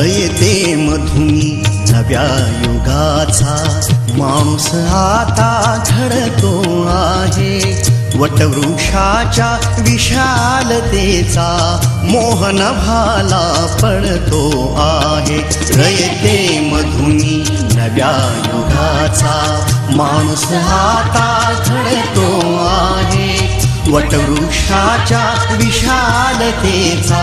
रयते मधुनी नव्या युगाचा माणूस आता घडतो आहे. वटवृक्षाच्या विशालतेचा मोहन भाला पडतो आहे. रयते मधुनी नव्या युगाचा माणूस आता घडतो आहे. वटवृक्षाच्या विशालतेचा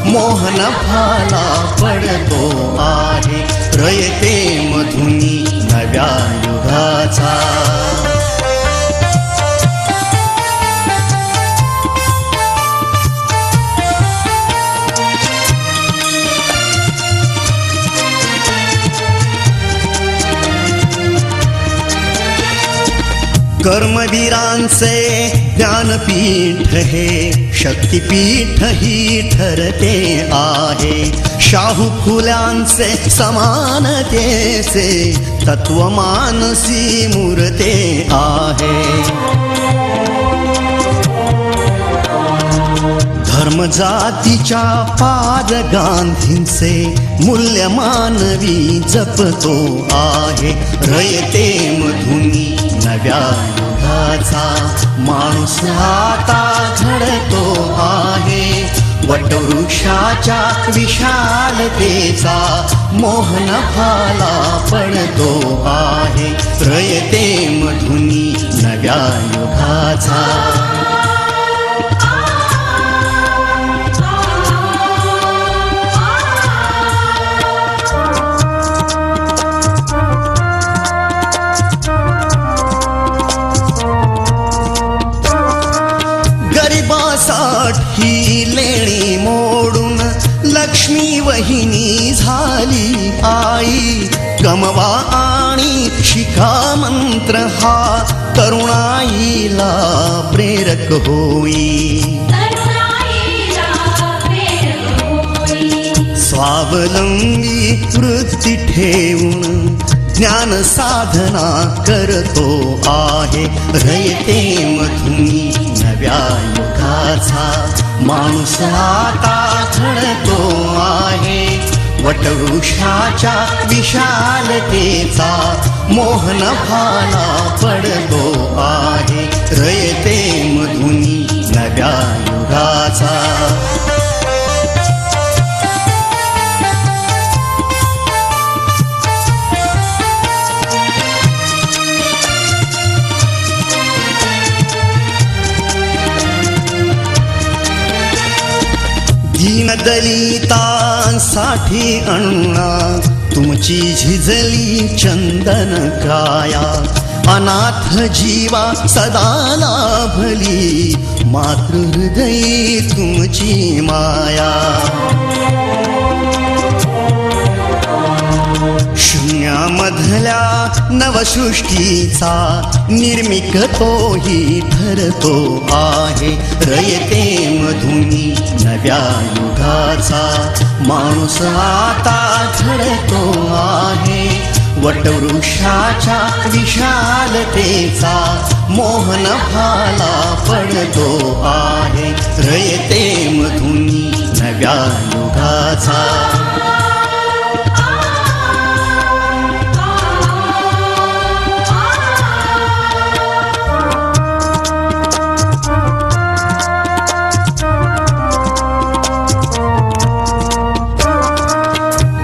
मोहन भाला पडतो आहे. रयते मधुनी नव्या युगाचा. कर्मवीरांचे ज्ञानपीठ हे शक्तिपीठ ही ठरते आहे. शाहू फुल्यांचे समानतेचे तत्व मानसी मूर्ते आहे. धर्म जातीच्या पाद गांधींचे मूल्य मानवी जपतो आहे. रयते मधुनी नव्या युगाचा माणूस आता घडतो आहे. वटवृक्षाच्या विशालतेचा मोहन भाला पडतो आहे. रयते मधुनी नव्या युगाचा. ही लेणी मोडून लक्ष्मी वहिनी झाली आई. कमवा आणि शिका मंत्र हा तरुणाईला प्रेरक होई. स्वावलंबी वृत्ती ठेवून ज्ञान साधना करतो आहे. रयते मधुनी नव्या युगाचा माणूस आता घडतो आहे. वटवृक्षाच्या विशालतेचा मोहन भाला पडतो आहे. रयते मधुनी नव्या युगाचा. दलितांसाठी अण्णा तुमची झिजली चंदन काया. अनाथ जीवा सदा लाभली मातृहृदयी तुमची माया. शून्यामधल्या नवसृष्टीचा निर्मिक तोही ठरतो आहे. रयते मधुनी नव्या युगाचा माणूस आता घडतो आहे. वटवृक्षाच्या विशालतेचा मोहन भाला पडतो आहे. रयते मधुनी नव्या युगाचा.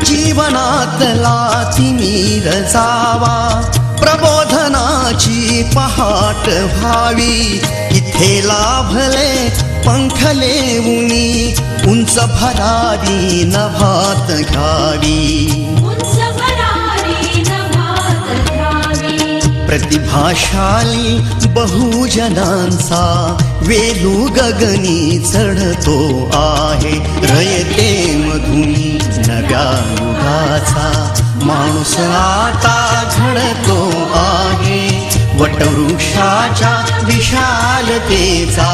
जीवनातला तिमिर जावा प्रबोधनाची पहाट व्हावी. इथे लाभले पंखले उनी उंच भरारी नभात घ्यावी. प्रतिभाशाली बहुजनांचा वेलू गगनी चढतो आहे. रयते मधुनी नव्या युगाचा माणूस आता घडतो आहे. वटवृक्षाच्या विशालतेचा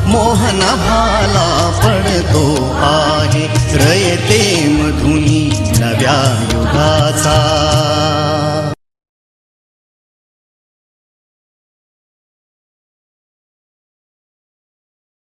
मोहन भाला पडतो आहे. रयते मधुनी नव्या युगाचा.